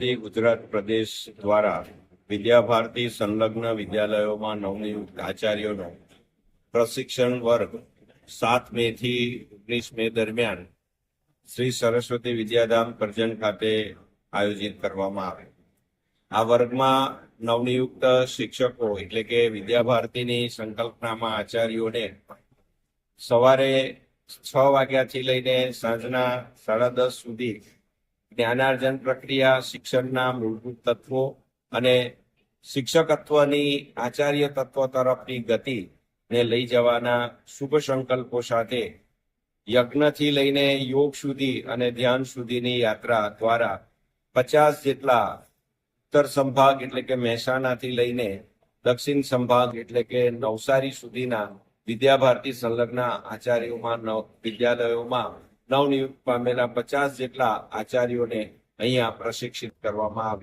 શક્તિ ગુજરાત પ્રદેશ દ્વારા વિદ્યાભારતી સંલગ્ન વિદ્યાલયોમાં નવનિયુક્ત આચાર્યોનો પ્રશિક્ષણ વર્ગ 7 મે થી 19 મે દરમિયાન શ્રી સરસ્વતી વિદ્યાધામ કરજણ ખાતે આયોજિત કરવામાં આવે. આ વર્ગમાં નવનિયુક્ત શિક્ષકો એટલે કે વિદ્યાભારતીની સંકલ્પનામાં આચાર્યોને સવારે 6 વાગ્યાથી લઈને સાંજના 10:30 સુધી જ્ઞાનાર્જન પ્રક્રિયા, શિક્ષણના મૂળભૂત તત્વો અને શિક્ષકત્વની આચાર્ય તત્વ તરફની ગતિને લઈ જવાના શુભ સંકલ્પો સાથે યજ્ઞથી લઈને યોગ સુધી અને ધ્યાન સુધીની યાત્રા દ્વારા 50 જેટલા ઉત્તર સંભાગ એટલે કે મહેસાણાથી લઈને દક્ષિણ સંભાગ એટલે કે નવસારી સુધીના વિદ્યાભારતી સંલગ્ન વિદ્યાલયોમાં નવનિયુક્ત પામેલા 50 જેટલા આચાર્યોને અહીંયા પ્રશિક્ષિત કરવામાં આવે.